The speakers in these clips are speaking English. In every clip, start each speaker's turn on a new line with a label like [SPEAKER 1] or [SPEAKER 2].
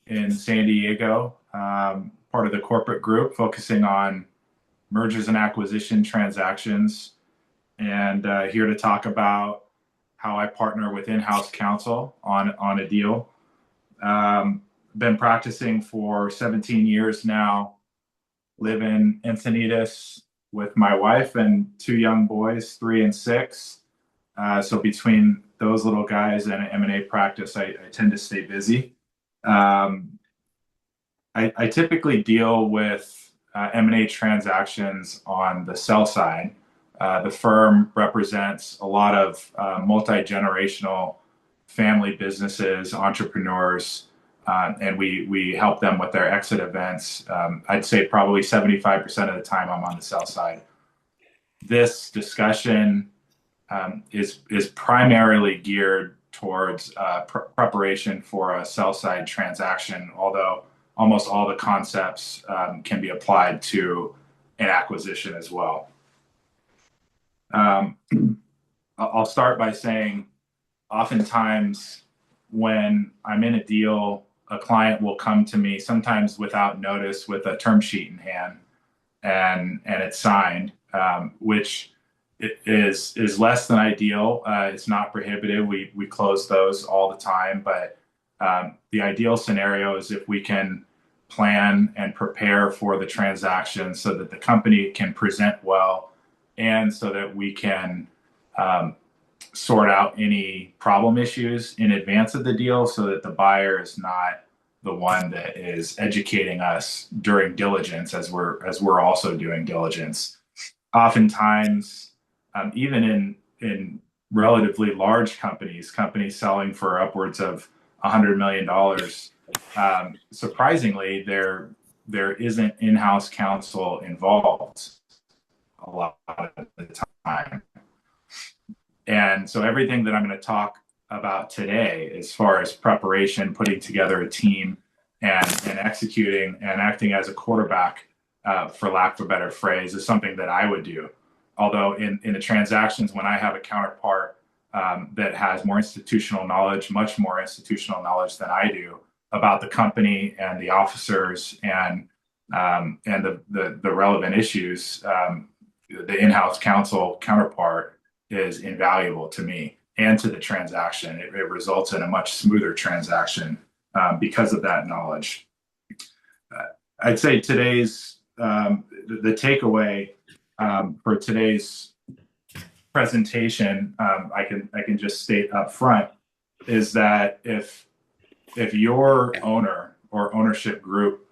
[SPEAKER 1] in San Diego, part of the corporate group focusing on mergers and acquisition transactions, and here to talk about how I partner with in-house counsel on a deal. Been practicing for 17 years now, live in Encinitas with my wife and two young boys, 3 and 6. So between those little guys and an M&A practice, I tend to stay busy. Um, I typically deal with M&A transactions on the sell side. The firm represents a lot of multi-generational family businesses, entrepreneurs, and we help them with their exit events. I'd say probably 75% of the time I'm on the sell side. This discussion is primarily geared towards preparation for a sell side transaction, although almost all the concepts can be applied to an acquisition as well. I'll start by saying oftentimes when I'm in a deal, a client will come to me sometimes without notice with a term sheet in hand and it's signed, which it is less than ideal. It's not prohibitive. We close those all the time, but the ideal scenario is if we can plan and prepare for the transaction so that the company can present well and so that we can sort out any problem issues in advance of the deal so that the buyer is not the one that is educating us during diligence as we're also doing diligence. Oftentimes, even in relatively large companies selling for upwards of $100 million, surprisingly, there isn't in-house counsel involved a lot of the time. And so everything that I'm going to talk about today, as far as preparation, putting together a team, and executing and acting as a quarterback, for lack of a better phrase, is something that I would do. Although in the transactions, when I have a counterpart that has more institutional knowledge, much more institutional knowledge than I do about the company and the officers and the relevant issues, the in-house counsel counterpart is invaluable to me and to the transaction. It results in a much smoother transaction because of that knowledge. I'd say today's the takeaway for today's presentation, I can just state up front, is that if your owner or ownership group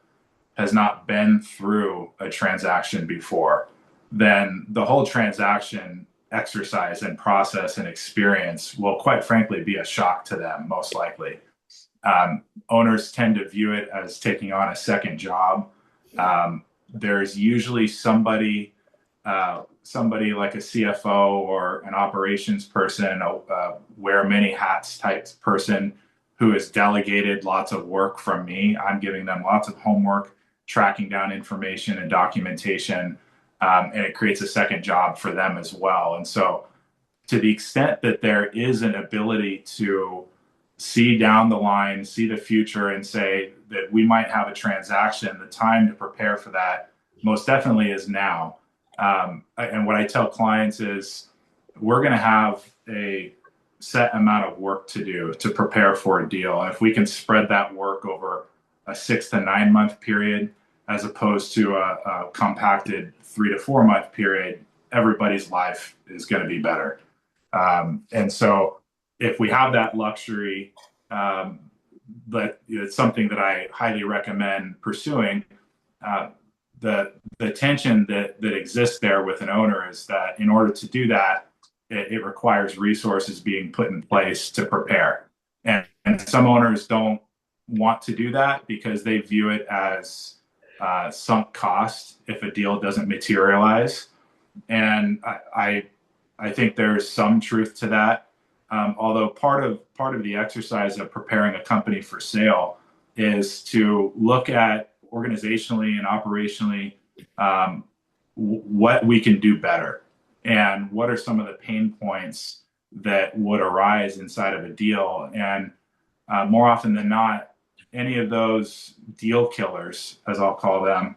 [SPEAKER 1] has not been through a transaction before, then the whole transaction exercise and process and experience will quite frankly be a shock to them, most likely. Owners tend to view it as taking on a second job. There's usually somebody like a CFO or an operations person, wear many hats type person who has delegated lots of work from me. I'm giving them lots of homework, tracking down information and documentation, and it creates a second job for them as well. And so to the extent that there is an ability to see down the line, see the future, and say that we might have a transaction, the time to prepare for that most definitely is now. And what I tell clients is we're going to have a set amount of work to do to prepare for a deal. And if we can spread that work over a 6 to 9 month period, as opposed to a compacted 3 to 4 month period, everybody's life is going to be better. And so if we have that luxury, but it's something that I highly recommend pursuing. The tension that exists there with an owner is that in order to do that, it requires resources being put in place to prepare. And some owners don't want to do that because they view it as sunk cost if a deal doesn't materialize. And I think there's some truth to that. Although part of the exercise of preparing a company for sale is to look at organizationally and operationally what we can do better and what are some of the pain points that would arise inside of a deal. And more often than not, any of those deal killers, as I'll call them,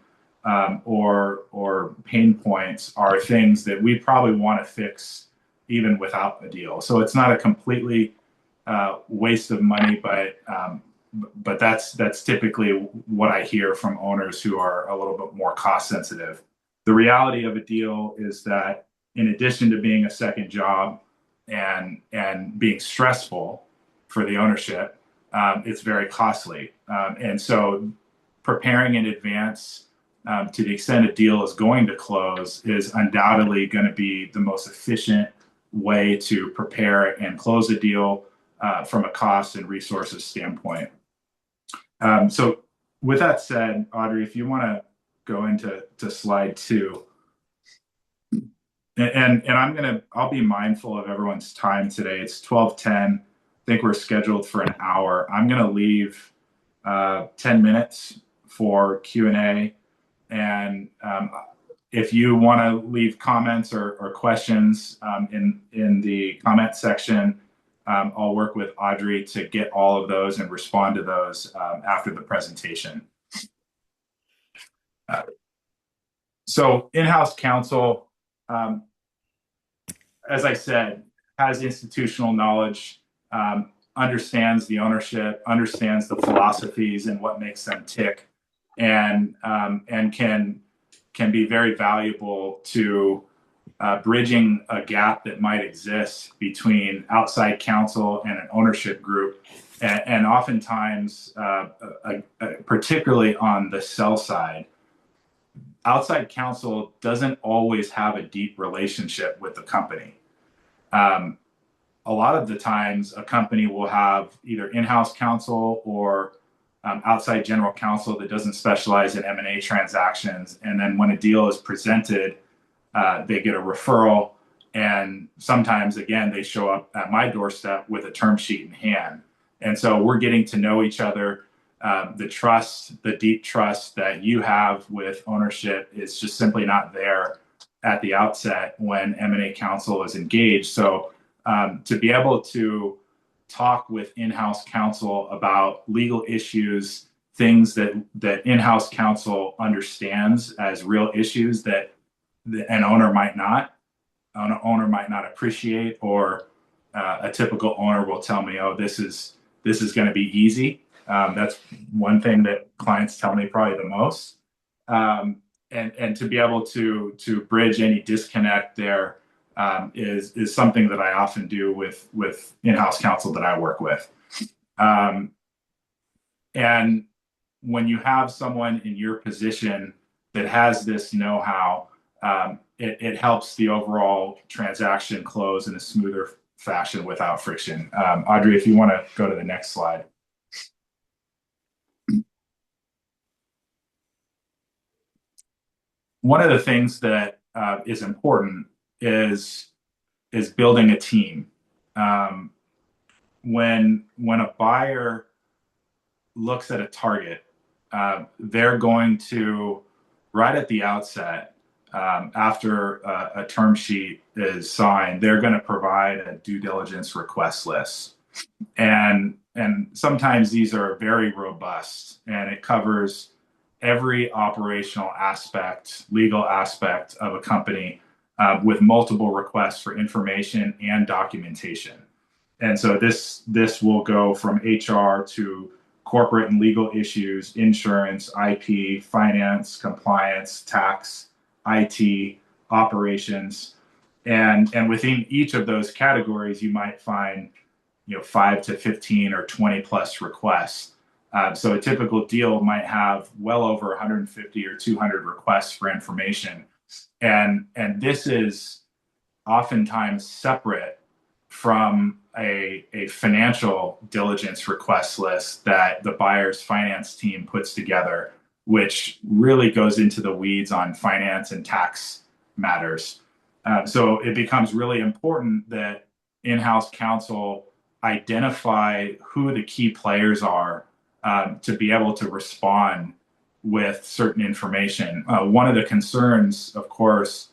[SPEAKER 1] or pain points are things that we probably want to fix even without a deal. So it's not a completely waste of money, but that's typically what I hear from owners who are a little bit more cost sensitive. The reality of a deal is that in addition to being a second job and being stressful for the ownership, it's very costly. And so preparing in advance to the extent a deal is going to close is undoubtedly going to be the most efficient way to prepare and close a deal from a cost and resources standpoint. So with that said, Audrey, if you want to go into slide 2, and I'll be mindful of everyone's time today. It's 12:10. I think we're scheduled for an hour. I'm gonna leave 10 minutes for Q&A, and if you want to leave comments or questions in the comment section, I'll work with Audrey to get all of those and respond to those after the presentation. So in-house counsel, as I said, has institutional knowledge, understands the ownership, understands the philosophies and what makes them tick, and can be very valuable to bridging a gap that might exist between outside counsel and an ownership group, and oftentimes, particularly on the sell side, outside counsel doesn't always have a deep relationship with the company. A lot of the times, a company will have either in-house counsel or outside general counsel that doesn't specialize in M&A transactions. And then when a deal is presented, they get a referral. And sometimes, again, they show up at my doorstep with a term sheet in hand. And so we're getting to know each other. The trust, the deep trust that you have with ownership is just simply not there at the outset when M&A counsel is engaged. So to be able to talk with in-house counsel about legal issues, things that in-house counsel understands as real issues that an owner might not appreciate, or a typical owner will tell me, "Oh, this is going to be easy." That's one thing that clients tell me probably the most. And to be able to bridge any disconnect there is something that I often do with in-house counsel that I work with. And when you have someone in your position that has this know-how, it helps the overall transaction close in a smoother fashion without friction. Audrey, if you want to go to the next slide. One of the things that is important is building a team. When a buyer looks at a target, they're going to, right at the outset, after a term sheet is signed, they're going to provide a due diligence request list. And sometimes these are very robust, and it covers every operational aspect, legal aspect of a company, with multiple requests for information and documentation. And so this will go from HR to corporate and legal issues, insurance, IP, finance, compliance, tax, IT, operations. And within each of those categories, you might find 5 to 15 or 20 plus requests. So a typical deal might have well over 150 or 200 requests for information. And this is oftentimes separate from a financial diligence request list that the buyer's finance team puts together, which really goes into the weeds on finance and tax matters. So it becomes really important that in-house counsel identify who the key players are to be able to respond with certain information. One of the concerns, of course,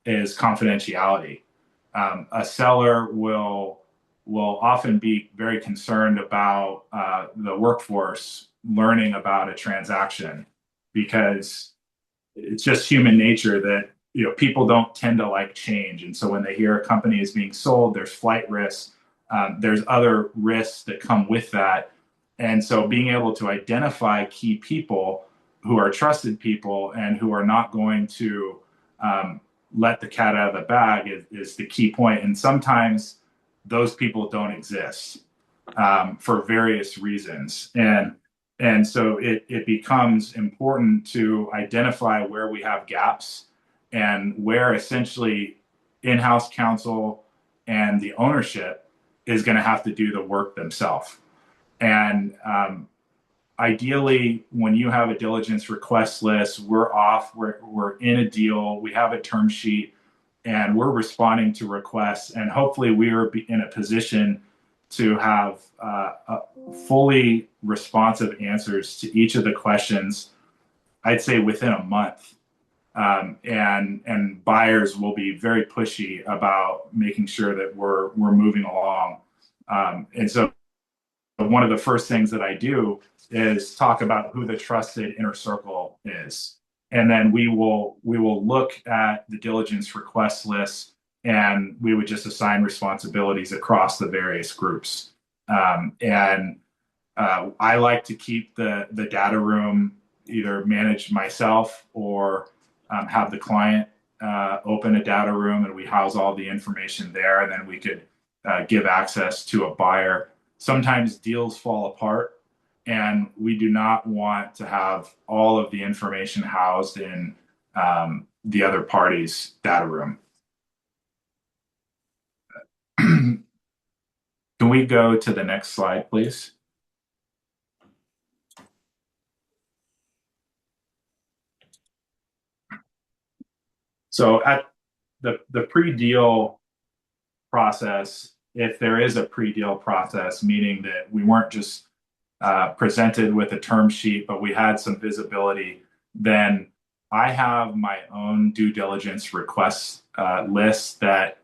[SPEAKER 1] is confidentiality. A seller will often be very concerned about the workforce learning about a transaction, because it's just human nature that people don't tend to like change. And so when they hear a company is being sold, there's flight risks, there's other risks that come with that. And so being able to identify key people who are trusted people and who are not going to let the cat out of the bag is the key point. And sometimes those people don't exist for various reasons. And so it becomes important to identify where we have gaps and where essentially in-house counsel and the ownership is going to have to do the work themselves. And ideally, when you have a diligence request list, we're off, we're in a deal, we have a term sheet, and we're responding to requests. And hopefully we are in a position to have fully responsive answers to each of the questions, I'd say within a month. And buyers will be very pushy about making sure that we're moving along. And so one of the first things that I do is talk about who the trusted inner circle is. And then we will look at the diligence request list, and we would just assign responsibilities across the various groups. I like to keep the data room either managed myself or have the client open a data room, and we house all the information there, and then we could give access to a buyer. Sometimes deals fall apart, and we do not want to have all of the information housed in the other party's data room. Can we go to the next slide, please? So at the pre-deal process, if there is a pre-deal process, meaning that we weren't just presented with a term sheet, but we had some visibility, then I have my own due diligence request list that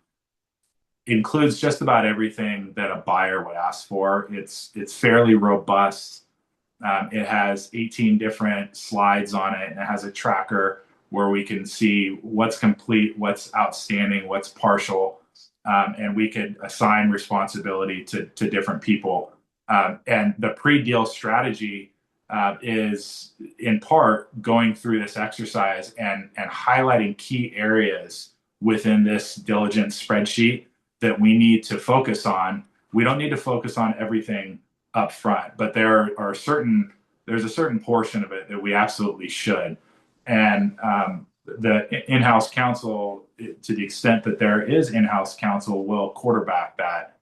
[SPEAKER 1] includes just about everything that a buyer would ask for. It's fairly robust. It has 18 different slides on it, and it has a tracker where we can see what's complete, what's outstanding, what's partial, and we could assign responsibility to different people. And the pre-deal strategy is in part going through this exercise and highlighting key areas within this diligence spreadsheet that we need to focus on. We don't need to focus on everything up front, but there's a certain portion of it that we absolutely should. And the in-house counsel, to the extent that there is in-house counsel, will quarterback that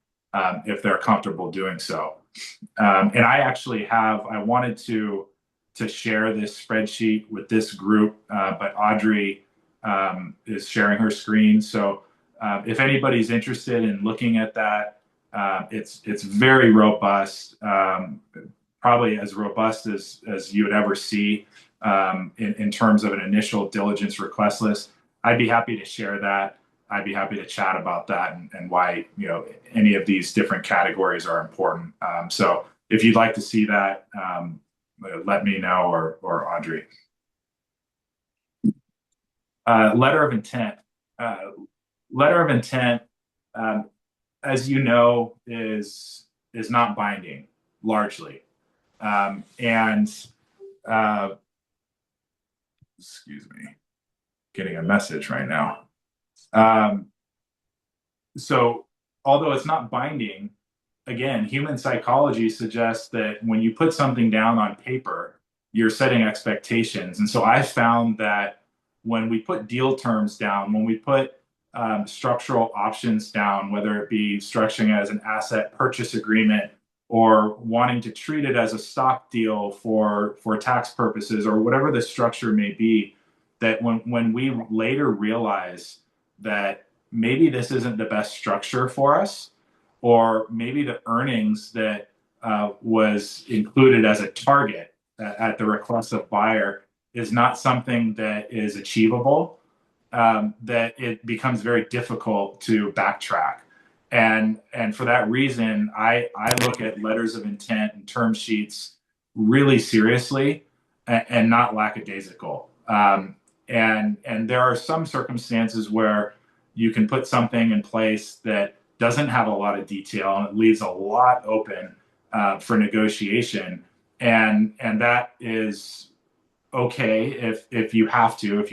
[SPEAKER 1] if they're comfortable doing so. And I wanted to share this spreadsheet with this group, but Audrey is sharing her screen. So if anybody's interested in looking at that, it's very robust, probably as robust as you would ever see in terms of an initial diligence request list. I'd be happy to share that. I'd be happy to chat about that and why any of these different categories are important. So if you'd like to see that, let me know, or Audrey. Letter of intent. Letter of intent, as you know, is not binding largely, and excuse me, getting a message right now. So although it's not binding, again, human psychology suggests that when you put something down on paper, you're setting expectations. And so I found that when we put deal terms down, when we put structural options down, whether it be structuring as an asset purchase agreement or wanting to treat it as a stock deal for tax purposes, or whatever the structure may be, that when we later realize that maybe this isn't the best structure for us, or maybe the earnings that was included as a target at the request of buyer is not something that is achievable, that it becomes very difficult to backtrack. And for that reason, I look at letters of intent and term sheets really seriously and not lackadaisical. And there are some circumstances where you can put something in place that doesn't have a lot of detail and it leaves a lot open for negotiation, and that is okay if you have to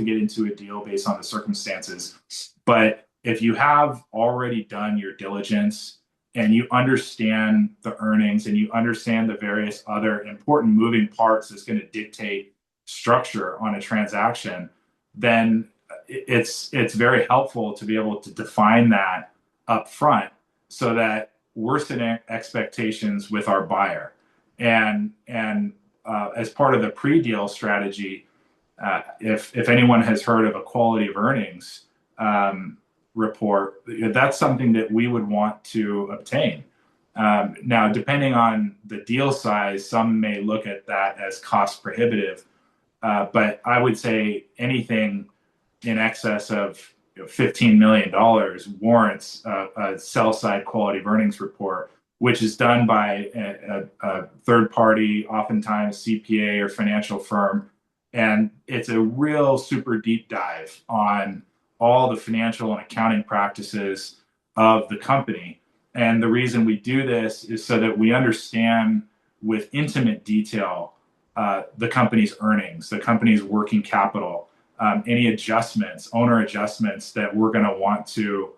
[SPEAKER 1] get into a deal based on the circumstances. But if you have already done your diligence and you understand the earnings and you understand the various other important moving parts that's going to dictate structure on a transaction, then it's very helpful to be able to define that up front so that we're setting expectations with our buyer. And as part of the pre-deal strategy, if anyone has heard of a quality of earnings report, that's something that we would want to obtain. Now, depending on the deal size, some may look at that as cost prohibitive, but I would say anything in excess of $15 million warrants a sell-side quality of earnings report, which is done by a third party, oftentimes CPA or financial firm. And it's a real super deep dive on all the financial and accounting practices of the company. And the reason we do this is so that we understand with intimate detail the company's earnings, the company's working capital, any adjustments, owner adjustments that we're going to want to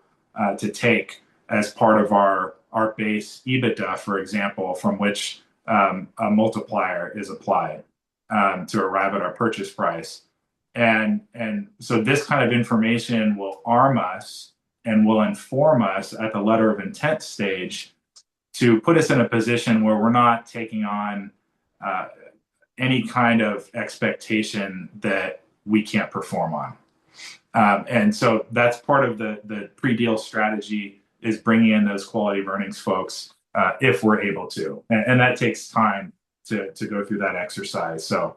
[SPEAKER 1] take as part of our base EBITDA, for example, from which a multiplier is applied to arrive at our purchase price. And so this kind of information will arm us and will inform us at the letter of intent stage to put us in a position where we're not taking on any kind of expectation that we can't perform on. And so that's part of the pre-deal strategy, is bringing in those quality of earnings folks if we're able to. And that takes time to go through that exercise. So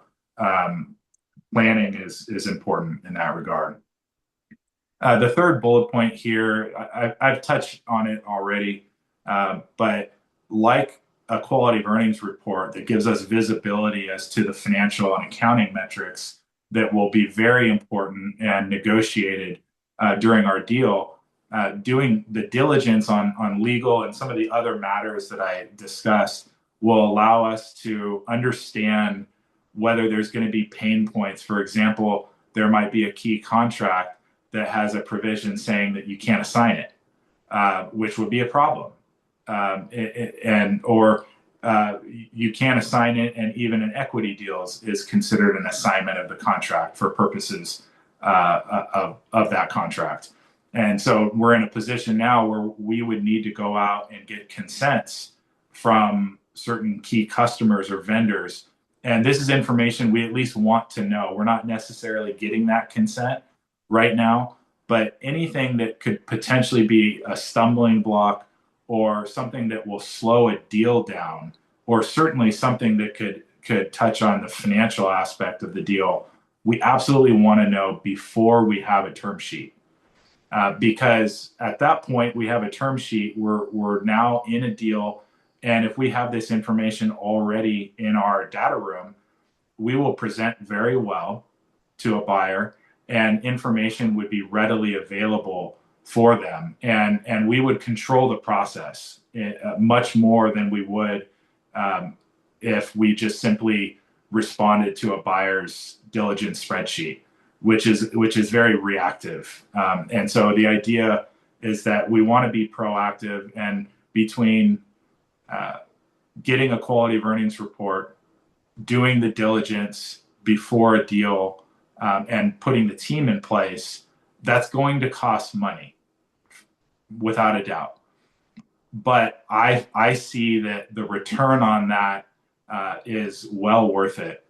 [SPEAKER 1] planning is important in that regard. The third bullet point here, I've touched on it already, but like a quality of earnings report that gives us visibility as to the financial and accounting metrics that will be very important and negotiated during our deal, doing the diligence on legal and some of the other matters that I discussed will allow us to understand whether there's going to be pain points. For example, there might be a key contract that has a provision saying that you can't assign it, which would be a problem. Or you can't assign it, and even in equity deals is considered an assignment of the contract for purposes of that contract. And so we're in a position now where we would need to go out and get consents from certain key customers or vendors. And this is information we at least want to know. We're not necessarily getting that consent right now, but anything that could potentially be a stumbling block or something that will slow a deal down, or certainly something that could touch on the financial aspect of the deal, we absolutely want to know before we have a term sheet. Because at that point, we have a term sheet, we're now in a deal, and if we have this information already in our data room, we will present very well to a buyer, and information would be readily available for them, and we would control the process much more than we would if we just simply responded to a buyer's diligence spreadsheet, which is very reactive. And so the idea is that we want to be proactive, and between getting a quality of earnings report, doing the diligence before a deal, and putting the team in place, that's going to cost money, without a doubt. But I see that the return on that is well worth it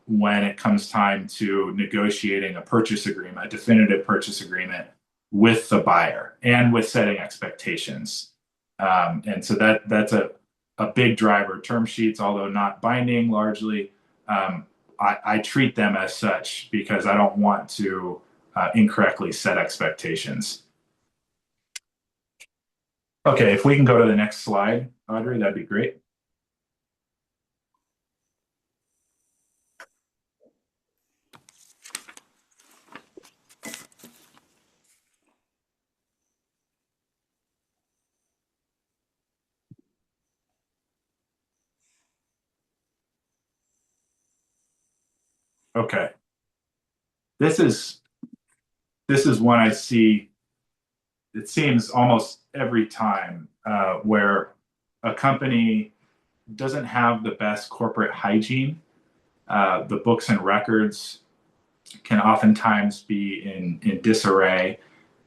[SPEAKER 1] when it comes time to negotiating a purchase agreement, a definitive purchase agreement with the buyer, and with setting expectations. And so that's a big driver. Term sheets, although not binding largely, I treat them as such because I don't want to incorrectly set expectations. Okay, if we can go to the next slide, Audrey, that'd be great. Okay. This is this is one I see. It seems almost every time where a company doesn't have the best corporate hygiene. The books and records can oftentimes be in disarray,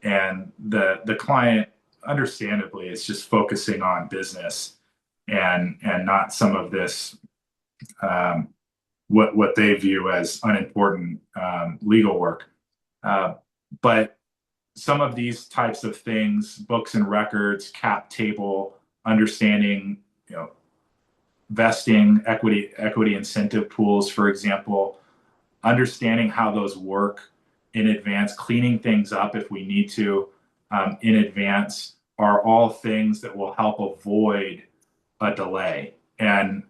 [SPEAKER 1] and the client, understandably, is just focusing on business and not some of this um, what they view as unimportant legal work. Uh, but some of these types of things, books and records, cap table, understanding, you know, vesting, equity incentive pools, for example, understanding how those work in advance, cleaning things up if we need to in advance, are all things that will help avoid a delay. And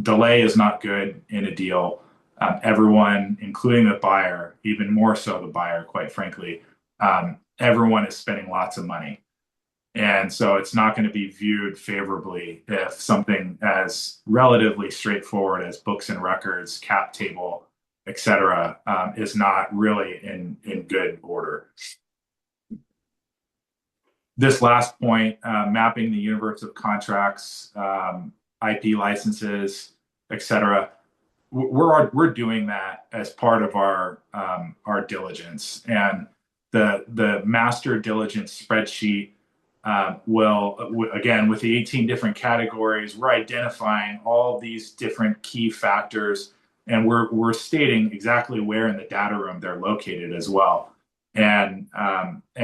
[SPEAKER 1] delay is not good in a deal. Everyone, including the buyer, even more so the buyer, quite frankly, everyone is spending lots of money. And so it's not going to be viewed favorably if something as relatively straightforward as books and records, cap table, et cetera, is not really in good order. This last point, mapping the universe of contracts, IP licenses, et cetera, we're doing that as part of our diligence, and the master diligence spreadsheet will, again, with the 18 different categories, we're identifying all these different key factors, and we're stating exactly where in the data room they're located as well. And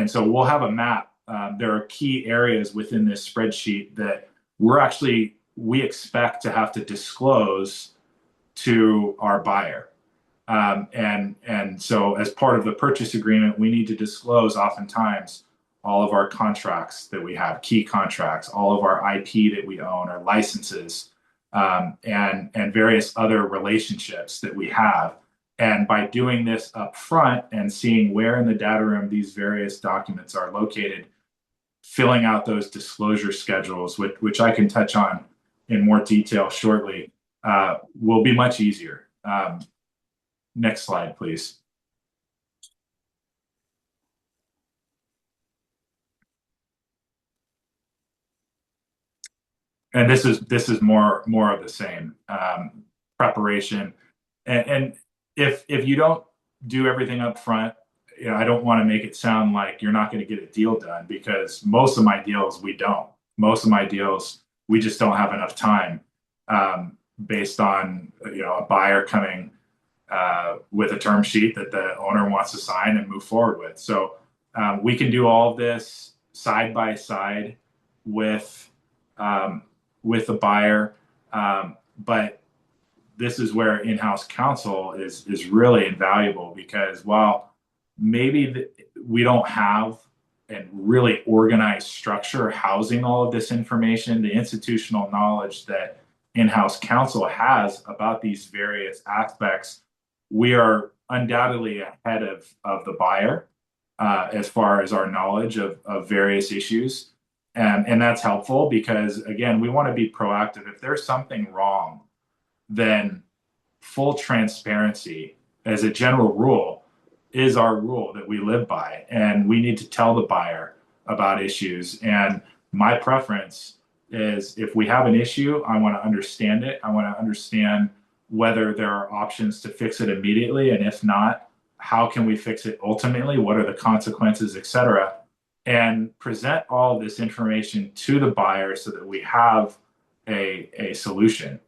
[SPEAKER 1] so we'll have a map. There are key areas within this spreadsheet that we expect to have to disclose to our buyer. And so as part of the purchase agreement, we need to disclose oftentimes all of our contracts that we have, key contracts, all of our IP that we own, our licenses, and various other relationships that we have. And by doing this up front and seeing where in the data room these various documents are located, filling out those disclosure schedules, which I can touch on in more detail shortly, will be much easier. Next slide, please. And this is more of the same preparation. And if you don't do everything up front, you know, I don't want to make it sound like you're not going to get a deal done, because most of my deals we don't. Most of my deals we just don't have enough time, based on, you know, a buyer coming with a term sheet that the owner wants to sign and move forward with. So we can do all of this side by side with um, the buyer, but this is where in-house counsel is really invaluable, because while maybe we don't have a really organized structure housing all of this information, the institutional knowledge that in-house counsel has about these various aspects, we are undoubtedly ahead of the buyer as far as our knowledge of various issues. And that's helpful because, again, we want to be proactive. If there's something wrong, then full transparency as a general rule is our rule that we live by. And we need to tell the buyer about issues. And my preference is, if we have an issue, I want to understand it. I want to understand whether there are options to fix it immediately. And if not, how can we fix it ultimately? What are the consequences, et cetera? And present all this information to the buyer so that we have a solution.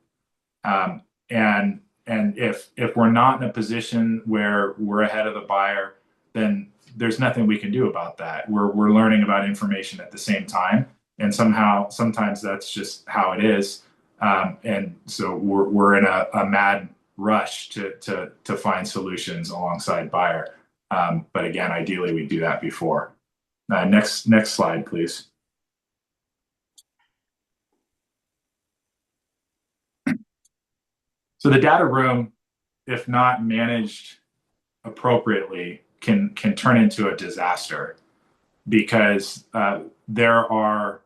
[SPEAKER 1] Um, and if we're not in a position where we're ahead of the buyer, then there's nothing we can do about that. We're learning about information at the same time, and sometimes that's just how it is. And so we're in a mad rush to find solutions alongside buyer. But again, ideally we do that before. Next slide, please. So the data room, if not managed appropriately, can turn into a disaster, because there are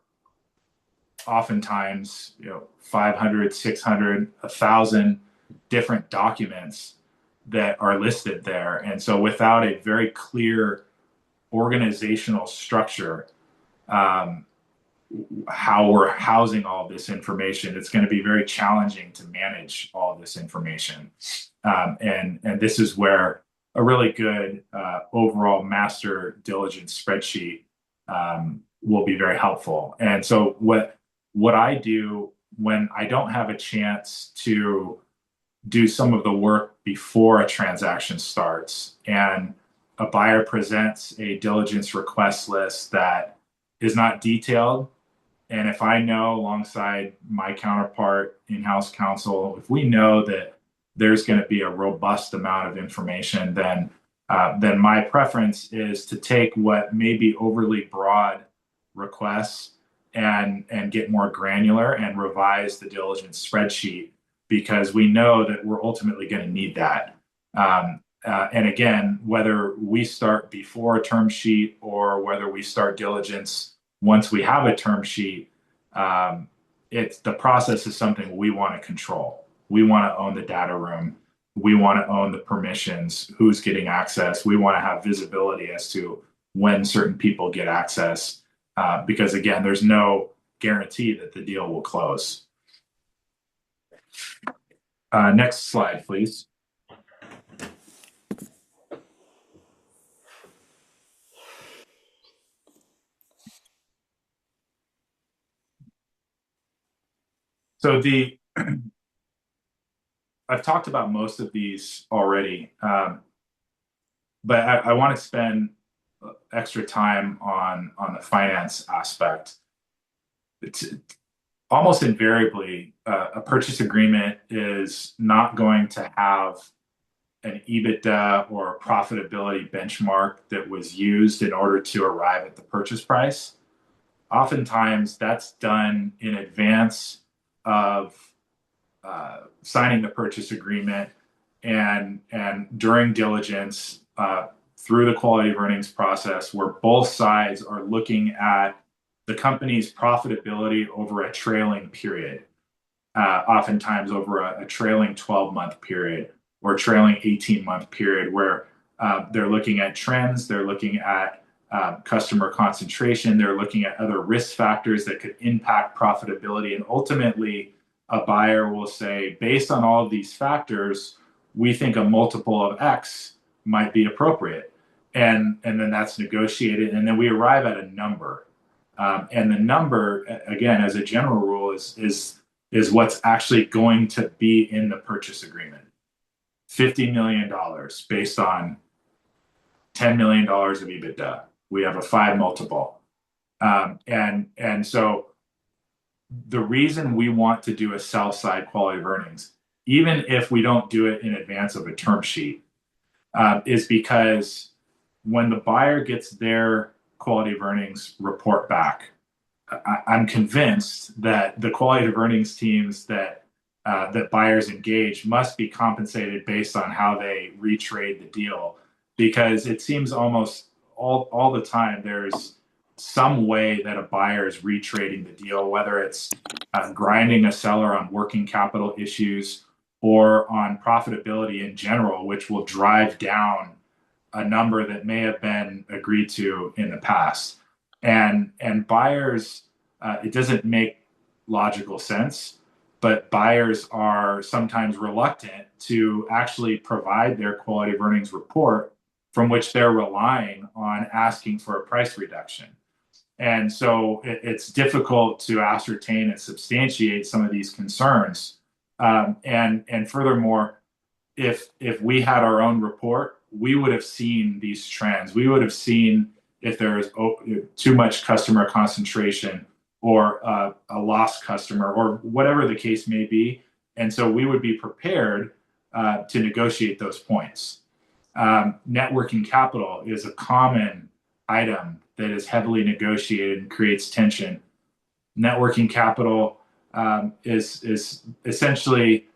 [SPEAKER 1] oftentimes, 500, 600, 1,000 different documents that are listed there. And so without a very clear organizational structure, how we're housing all this information, it's going to be very challenging to manage all of this information. And this is where a really good overall master diligence spreadsheet will be very helpful. And so what I do when I don't have a chance to do some of the work before a transaction starts and a buyer presents a diligence request list that is not detailed, and if I know alongside my counterpart, in-house counsel, if we know that there's going to be a robust amount of information, then my preference is to take what may be overly broad requests and get more granular and revise the diligence spreadsheet, because we know that we're ultimately going to need that. And again, whether we start before a term sheet or whether we start diligence once we have a term sheet, it's the process is something we want to control. We want to own the data room. We want to own the permissions, who's getting access. We want to have visibility as to when certain people get access, because again, there's no guarantee that the deal will close. Next slide, please. So I've talked about most of these already, but I want to spend extra time on the finance aspect. It's almost invariably, a purchase agreement is not going to have an EBITDA or profitability benchmark that was used in order to arrive at the purchase price. Oftentimes, that's done in advance of signing the purchase agreement and during diligence through the quality of earnings process, where both sides are looking at the company's profitability over a trailing period, oftentimes over a trailing 12-month period or trailing 18-month period, where they're looking at trends, they're looking at customer concentration, they're looking at other risk factors that could impact profitability, and ultimately a buyer will say, based on all of these factors, we think a multiple of X might be appropriate. And then that's negotiated, and then we arrive at a number. And the number, again, as a general rule, is what's actually going to be in the purchase agreement. $50 million based on $10 million of EBITDA. We have a 5 multiple. And so the reason we want to do a sell side quality of earnings, even if we don't do it in advance of a term sheet, is because when the buyer gets their quality of earnings report back, I'm convinced that the quality of earnings teams that buyers engage must be compensated based on how they retrade the deal, because it seems almost all the time there's some way that a buyer is retrading the deal, whether it's grinding a seller on working capital issues or on profitability in general, which will drive down a number that may have been agreed to in the past. And buyers, it doesn't make logical sense, but buyers are sometimes reluctant to actually provide their quality of earnings report from which they're relying on asking for a price reduction. And so it's difficult to ascertain and substantiate some of these concerns. And furthermore, if we had our own report, we would have seen these trends. We would have seen if there is too much customer concentration or a lost customer or whatever the case may be. And so we would be prepared to negotiate those points. Net working capital is a common item that is heavily negotiated and creates tension. Net working capital is essentially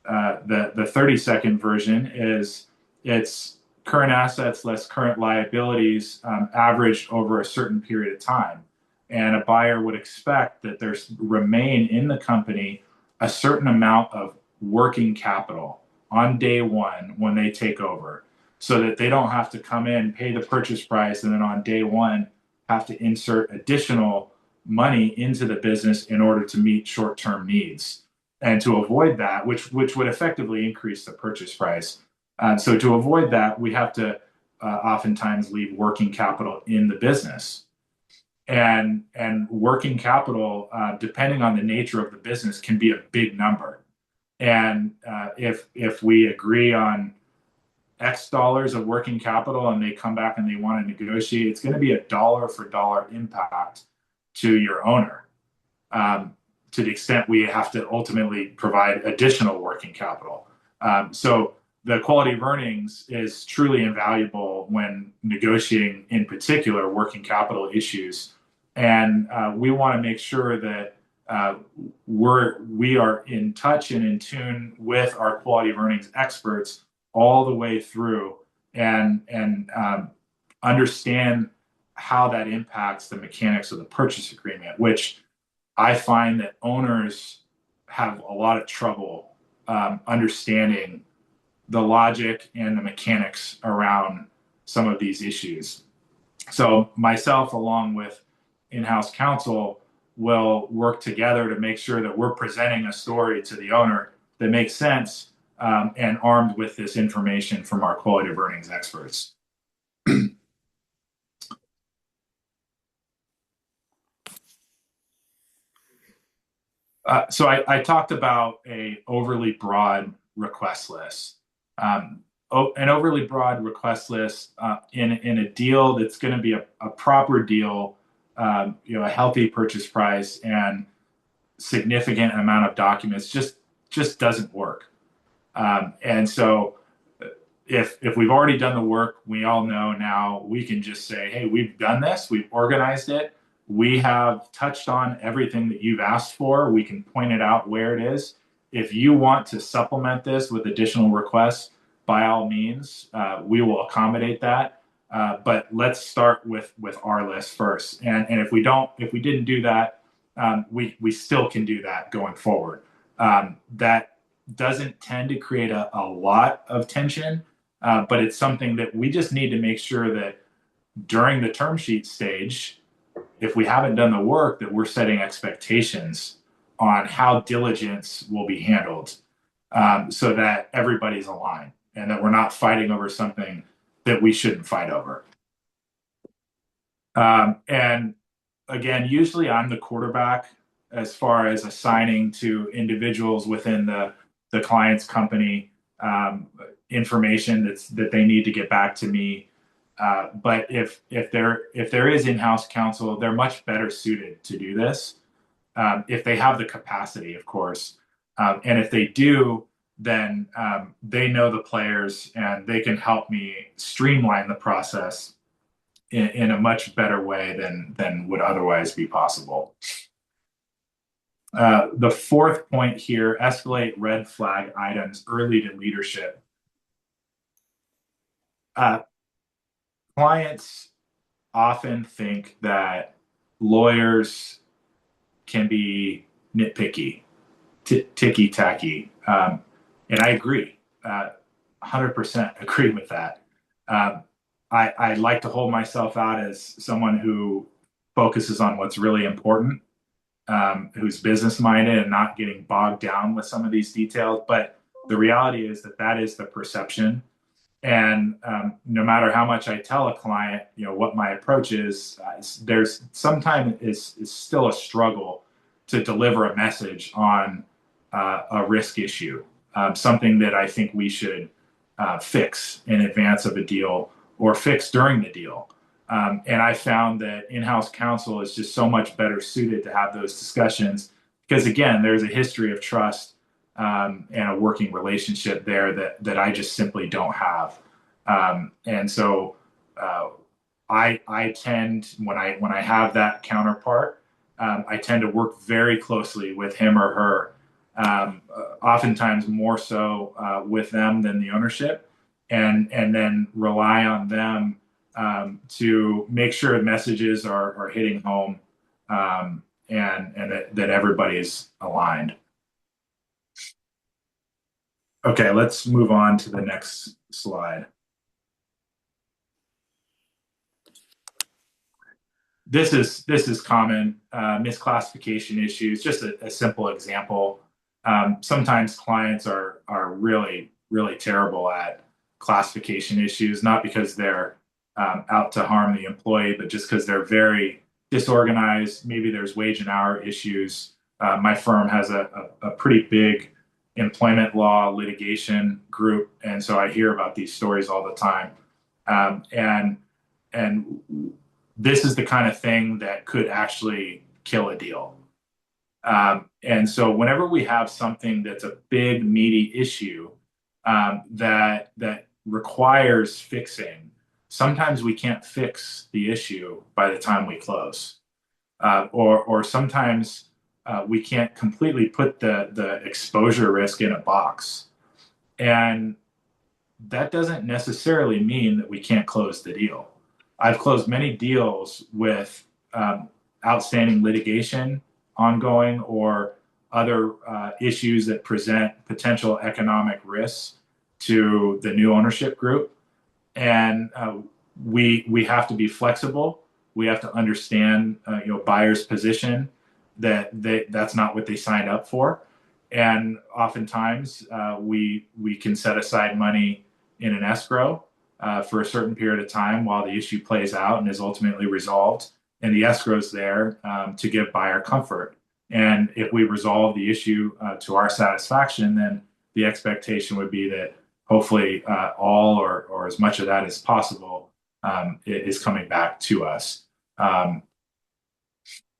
[SPEAKER 1] the 30-second version is it's current assets less current liabilities averaged over a certain period of time. And a buyer would expect that there's remain in the company a certain amount of working capital on day one when they take over, so that they don't have to come in, pay the purchase price, and then on day one have to insert additional money into the business in order to meet short-term needs. And to avoid that, which would effectively increase the purchase price. So to avoid that, we have to oftentimes leave working capital in the business. And working capital, depending on the nature of the business, can be a big number. And if we agree on X dollars of working capital and they come back and they want to negotiate, it's going to be a dollar for dollar impact to your owner, to the extent we have to ultimately provide additional working capital. So the quality of earnings is truly invaluable when negotiating, in particular, working capital issues. And we want to make sure that we are in touch and in tune with our quality of earnings experts all the way through, and understand how that impacts the mechanics of the purchase agreement, which I find that owners have a lot of trouble understanding the logic and the mechanics around some of these issues. So myself, along with in-house counsel, will work together to make sure that we're presenting a story to the owner that makes sense, and armed with this information from our quality of earnings experts. So I talked about an overly broad request list. An overly broad request list in a deal that's going to be a proper deal, a healthy purchase price and significant amount of documents just doesn't work. And so if we've already done the work, we all know now we can just say, hey, we've done this, we've organized it, we have touched on everything that you've asked for. We can point it out where it is. If you want to supplement this with additional requests, by all means, we will accommodate that. But let's start with our list first. And if we didn't do that, we still can do that going forward. That doesn't tend to create a lot of tension, but it's something that we just need to make sure that during the term sheet stage, if we haven't done the work, that we're setting expectations on how diligence will be handled, so that everybody's aligned and that we're not fighting over something that we shouldn't fight over. And again, usually I'm the quarterback as far as assigning to individuals within the client's company information that they need to get back to me. But if there is in-house counsel, they're much better suited to do this, if they have the capacity, of course. And if they do, then they know the players and they can help me streamline the process in a much better way than would otherwise be possible. The fourth point here, escalate red flag items early to leadership. Clients often think that lawyers can be nitpicky, ticky-tacky. And I agree, 100% agree with that. I like to hold myself out as someone who focuses on what's really important, who's business-minded and not getting bogged down with some of these details. But the reality is that is the perception. And no matter how much I tell a client, what my approach is, there's sometimes it's still a struggle to deliver a message on a risk issue, something that I think we should fix in advance of a deal or fix during the deal. And I found that in-house counsel is just so much better suited to have those discussions because, again, there's a history of trust and a working relationship there that I just simply don't have. And so I tend, when I have that counterpart, I tend to work very closely with him or her, oftentimes more so with them than the ownership, and then rely on them to make sure messages are hitting home, and that everybody is aligned. Okay, let's move on to the next slide. This is common misclassification issues. Just a simple example. Sometimes clients are really terrible at classification issues, not because they're out to harm the employee, but just because they're very disorganized. Maybe there's wage and hour issues. My firm has a pretty big employment law litigation group, and so I hear about these stories all the time. And this is the kind of thing that could actually kill a deal. And so whenever we have something that's a big, meaty issue that requires fixing, sometimes we can't fix the issue by the time we close, or sometimes we can't completely put the exposure risk in a box, and that doesn't necessarily mean that we can't close the deal. I've closed many deals with outstanding litigation ongoing or other issues that present potential economic risks to the new ownership group. And we have to be flexible. We have to understand buyer's position, that's not what they signed up for. And oftentimes we can set aside money in an escrow for a certain period of time while the issue plays out and is ultimately resolved. And the escrow is there to give buyer comfort. And if we resolve the issue to our satisfaction, then the expectation would be that hopefully all or as much of that as possible is coming back to us.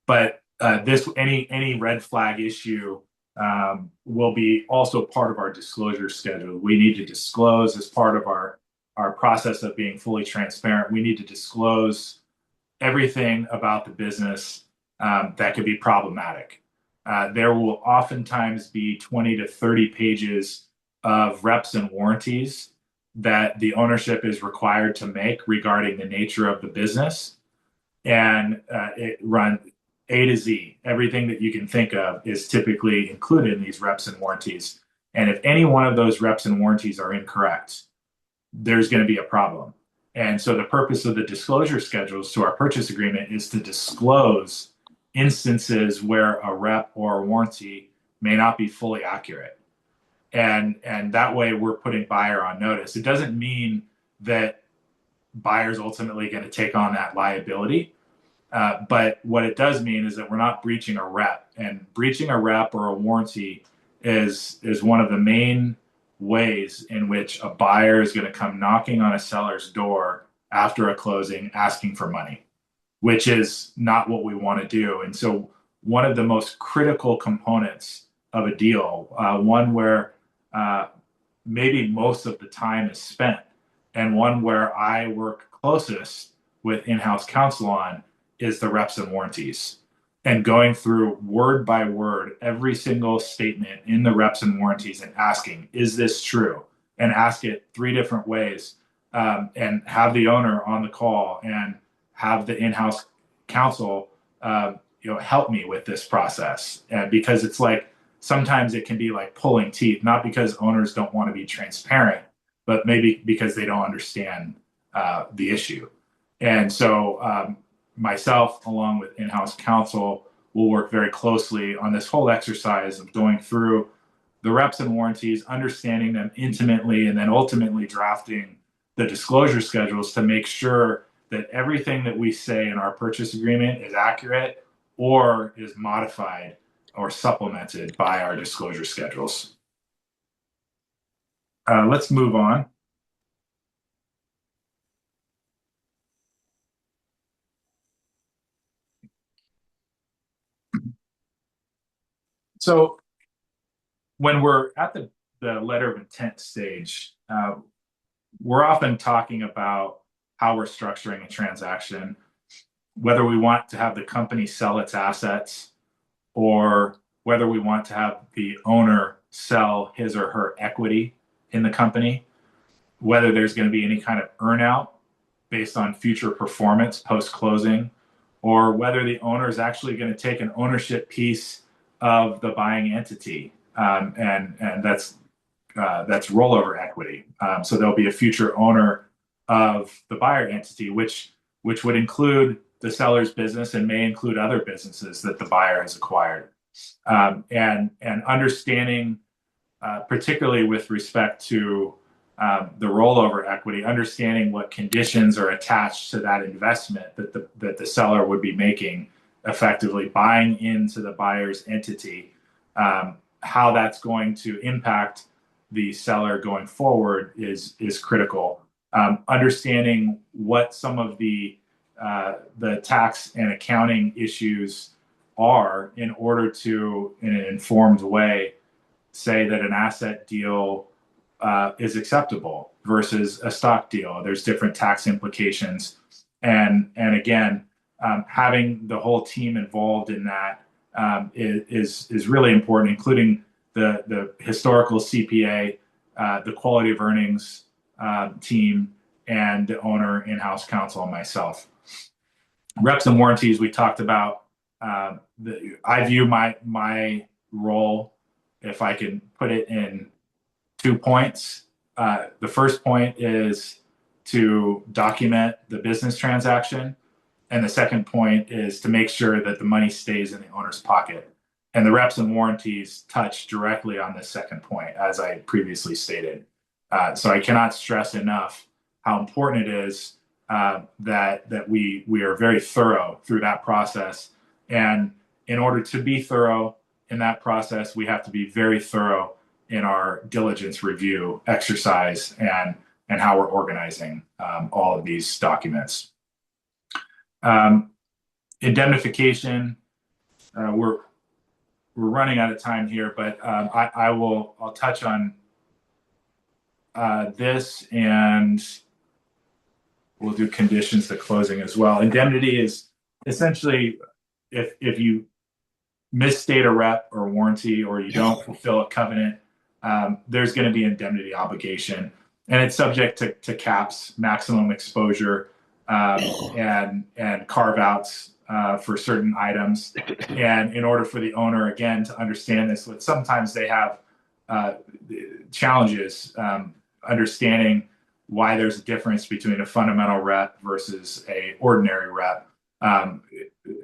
[SPEAKER 1] But this any red flag issue will be also part of our disclosure schedule. We need to disclose as part of our process of being fully transparent. We need to disclose everything about the business that could be problematic. There will oftentimes be 20 to 30 pages of reps and warranties that the ownership is required to make regarding the nature of the business. And it runs A to Z. Everything that you can think of is typically included in these reps and warranties. And if any one of those reps and warranties are incorrect, there's going to be a problem. And so the purpose of the disclosure schedules to our purchase agreement is to disclose instances where a rep or a warranty may not be fully accurate. And that way we're putting buyer on notice. It doesn't mean that buyer's ultimately going to take on that liability. But what it does mean is that we're not breaching a rep, and breaching a rep or a warranty is one of the main ways in which a buyer is going to come knocking on a seller's door after a closing asking for money, which is not what we want to do. And so one of the most critical components of a deal, one where maybe most of the time is spent, and one where I work closest with in-house counsel on, is the reps and warranties, and going through word by word every single statement in the reps and warranties and asking, is this true? And ask it 3 different ways, and have the owner on the call and have the in-house counsel help me with this process. And because it's like sometimes it can be like pulling teeth, not because owners don't want to be transparent, but maybe because they don't understand the issue. And so myself, along with in-house counsel, will work very closely on this whole exercise of going through the reps and warranties, understanding them intimately, and then ultimately drafting the disclosure schedules to make sure that everything that we say in our purchase agreement is accurate or is modified or supplemented by our disclosure schedules. Let's move on. So when we're at the letter of intent stage, we're often talking about how we're structuring a transaction, whether we want to have the company sell its assets or whether we want to have the owner sell his or her equity in the company, whether there's going to be any kind of earnout based on future performance post-closing, or whether the owner is actually going to take an ownership piece of the buying entity. And that's that's rollover equity. So there'll be a future owner of the buyer entity, which would include the seller's business and may include other businesses that the buyer has acquired. And understanding, particularly with respect to the rollover equity, understanding what conditions are attached to that investment that the seller would be making, effectively buying into the buyer's entity, how that's going to impact the seller going forward is critical. Understanding what some of the tax and accounting issues are in order to, in an informed way, say that an asset deal is acceptable versus a stock deal. There's different tax implications, and again, having the whole team involved in that is really important, including the historical CPA, the quality of earnings team, and the owner, in-house counsel, and myself. Reps and warranties, we talked about. I view my role, if I can put it in 2 points. The first point is to document the business transaction, and the second point is to make sure that the money stays in the owner's pocket. And the reps and warranties touch directly on this second point, as I previously stated. So I cannot stress enough how important it is that we are very thorough through that process. And in order to be thorough in that process, we have to be very thorough in our diligence review exercise and how we're organizing all of these documents. Indemnification, we're running out of time here, but I'll touch on this, and we'll do conditions to closing as well. Indemnity is essentially if you misstate a rep or warranty, or you don't fulfill a covenant, there's going to be indemnity obligation, and it's subject to caps, maximum exposure, and carve outs for certain items. And in order for the owner, again, to understand this, sometimes they have challenges understanding why there's a difference between a fundamental rep versus a ordinary rep.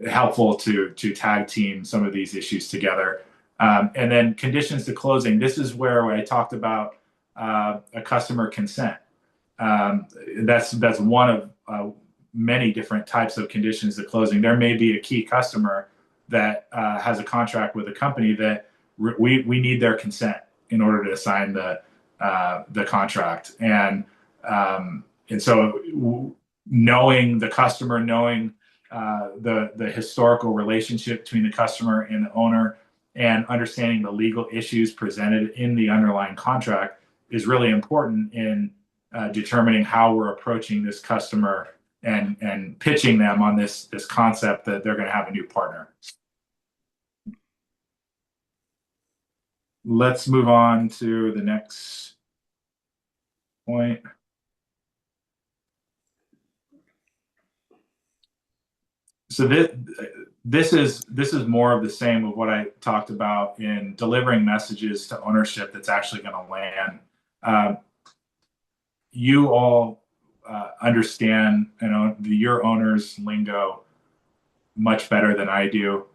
[SPEAKER 1] Helpful to tag team some of these issues together. And then conditions to closing. This is where I talked about a customer consent. That's one of many different types of conditions to closing. There may be a key customer that has a contract with a company that we need their consent in order to sign the contract. And so knowing the customer, knowing the historical relationship between the customer and the owner, and understanding the legal issues presented in the underlying contract is really important in determining how we're approaching this customer and pitching them on this concept that they're going to have a new partner. Let's move on to the next point. So this is more of the same of what I talked about in delivering messages to ownership that's actually going to land. You all understand, your owner's lingo much better than I do.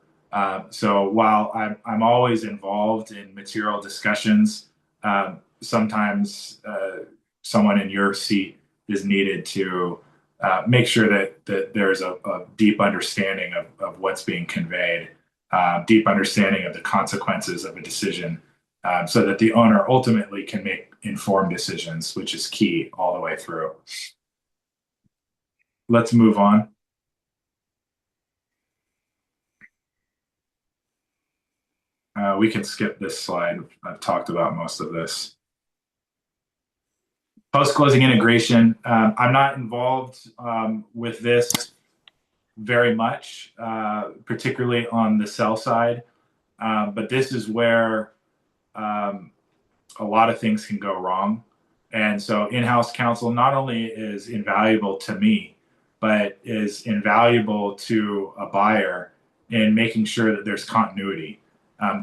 [SPEAKER 1] So while I'm always involved in material discussions, sometimes someone in your seat is needed to make sure that there's a deep understanding of what's being conveyed, deep understanding of the consequences of a decision, so that the owner ultimately can make informed decisions, which is key all the way through. Let's move on. We can skip this slide. I've talked about most of this. Post-closing integration. I'm not involved with this very much, particularly on the sell side, but this is where a lot of things can go wrong. And so in-house counsel not only is invaluable to me, but is invaluable to a buyer in making sure that there's continuity.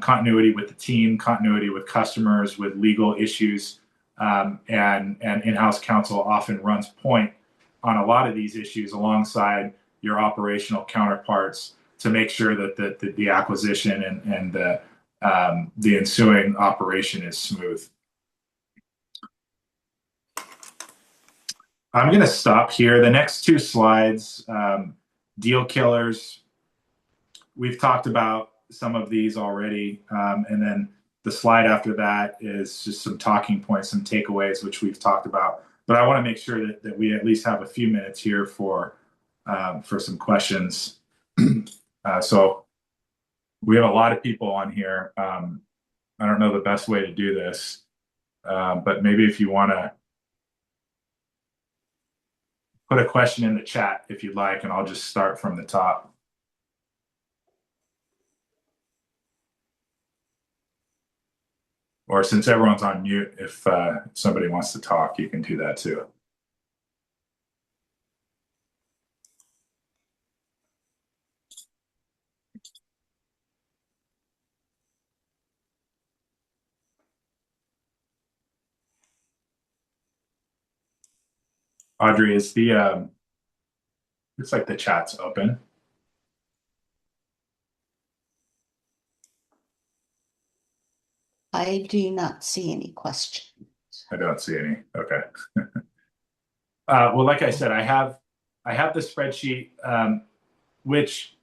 [SPEAKER 1] continuity with the team, continuity with customers, with legal issues, and in-house counsel often runs point on a lot of these issues alongside your operational counterparts to make sure that the acquisition and the ensuing operation is smooth. I'm going to stop here. The next two slides, deal killers. We've talked about some of these already. And then the slide after that is just some talking points, some takeaways, which we've talked about. But I want to make sure that we at least have a few minutes here for some questions. So we have a lot of people on here. I don't know the best way to do this, but maybe if you want to put a question in the chat if you'd like, and I'll just start from the top. Or since everyone's on mute, if somebody wants to talk, you can do that too. Audrey, is the looks like the chat's open.
[SPEAKER 2] I do not see any questions.
[SPEAKER 1] I don't see any. Okay. Well, like I said, I have the spreadsheet, which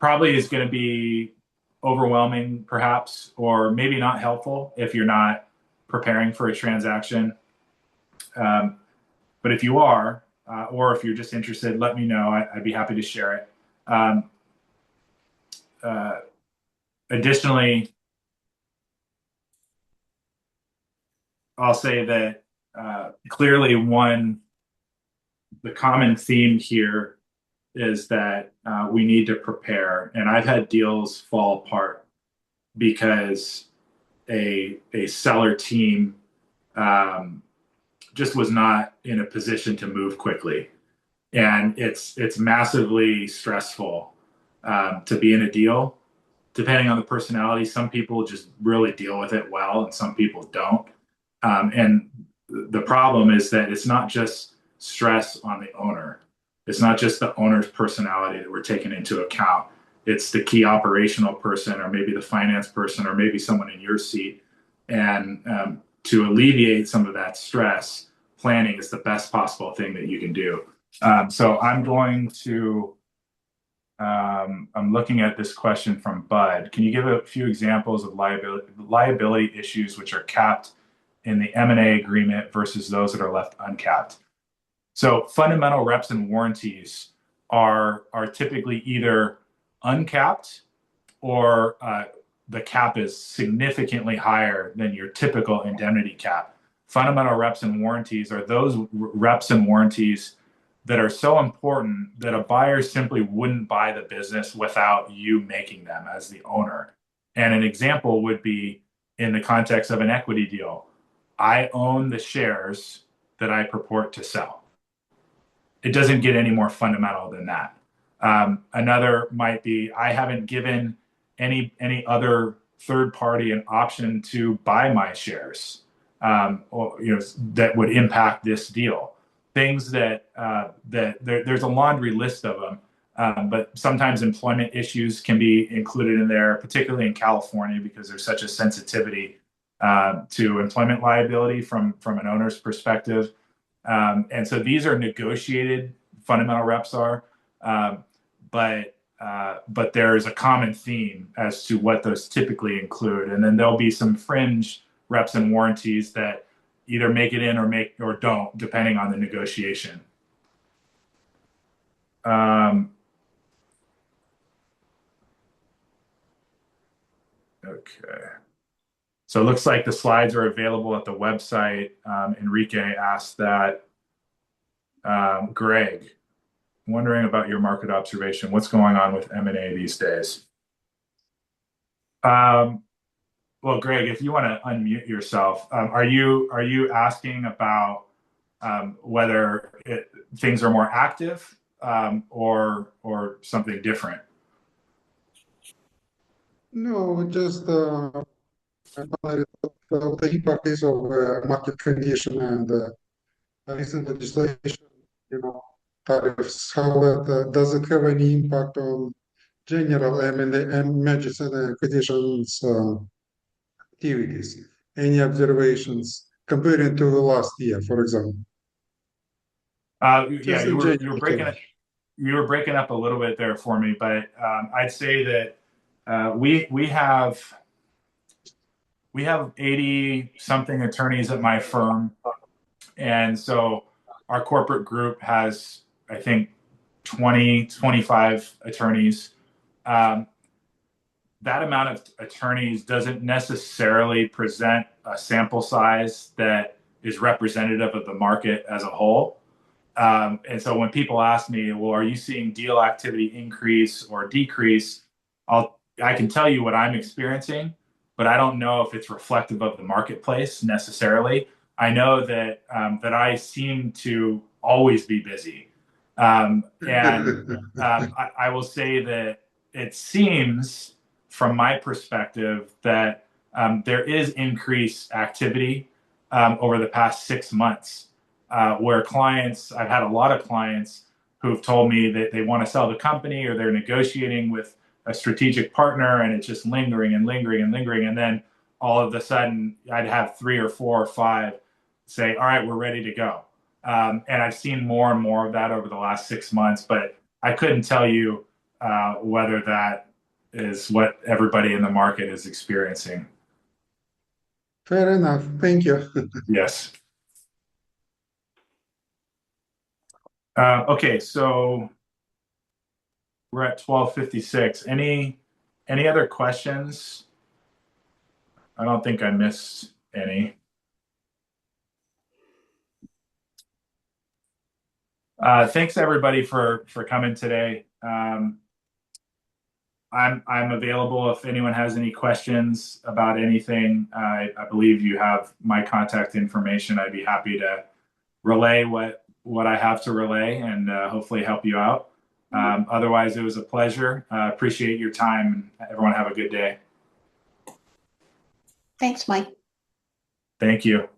[SPEAKER 1] probably is going to be overwhelming, perhaps, or maybe not helpful if you're not preparing for a transaction. But if you are, or if you're just interested, let me know. I'd be happy to share it. Additionally, I'll say that clearly the common theme here is that we need to prepare. And I've had deals fall apart because a seller team just was not in a position to move quickly. And it's massively stressful to be in a deal. Depending on the personality, some people just really deal with it well and some people don't. And the problem is that it's not just stress on the owner. It's not just the owner's personality that we're taking into account. It's the key operational person, or maybe the finance person, or maybe someone in your seat. And to alleviate some of that stress, planning is the best possible thing that you can do. So I'm going to, I'm looking at this question from Bud. Can you give a few examples of liability issues which are capped in the M&A agreement versus those that are left uncapped? So fundamental reps and warranties are typically either uncapped or the cap is significantly higher than your typical indemnity cap. Fundamental reps and warranties are those reps and warranties that are so important that a buyer simply wouldn't buy the business without you making them as the owner. And an example would be in the context of an equity deal. I own the shares that I purport to sell. It doesn't get any more fundamental than that. Another might be I haven't given any other third party an option to buy my shares, or that would impact this deal. Things that there's a laundry list of them, but sometimes employment issues can be included in there, particularly in California because there's such a sensitivity to employment liability from an owner's perspective. And so these are negotiated, fundamental reps are, but there's a common theme as to what those typically include. And then there'll be some fringe reps and warranties that either make it in or don't, depending on the negotiation. Okay. So it looks like the slides are available at the website. Enrique asked that. Greg, wondering about your market observation. What's going on with M&A these days? Well, Greg, if you want to unmute yourself, are you asking about whether things are more active or something different?
[SPEAKER 3] No, just the impact is of market condition and recent legislation, tariffs. How that does it have any impact on general M&A and mergers and acquisitions activities? Any observations comparing to the last year, for example?
[SPEAKER 1] Yeah,
[SPEAKER 3] Just in
[SPEAKER 1] you
[SPEAKER 3] general.
[SPEAKER 1] were breaking up a little bit there for me, but I'd say that we have 80 something attorneys at my firm, and so our corporate group has, I think, 25 attorneys. Um, that amount of attorneys doesn't necessarily present a sample size that is representative of the market as a whole. And so when people ask me, well, are you seeing deal activity increase or decrease? I can tell you what I'm experiencing, but I don't know if it's reflective of the marketplace necessarily. I know that that I seem to always be busy, I will say that it seems, from my perspective, that there is increased activity over the past 6 months, where I've had a lot of clients who've told me that they want to sell the company or they're negotiating with a strategic partner and it's just lingering and lingering and lingering. And then all of a sudden, I'd have 3 or 4 or 5 say, all right, we're ready to go. And I've seen more and more of that over the last 6 months, but I couldn't tell you whether that is what everybody in the market is experiencing.
[SPEAKER 3] Fair enough. Thank you.
[SPEAKER 1] Yes. Okay, so we're at 12:56. Any other questions? I don't think I missed any. Thanks everybody for coming today. I'm available if anyone has any questions about anything. I believe you have my contact information. I'd be happy to relay what I have to relay and hopefully help you out. Otherwise, it was a pleasure. Appreciate your time. Everyone have a good day.
[SPEAKER 2] Thanks, Mike.
[SPEAKER 1] Thank you.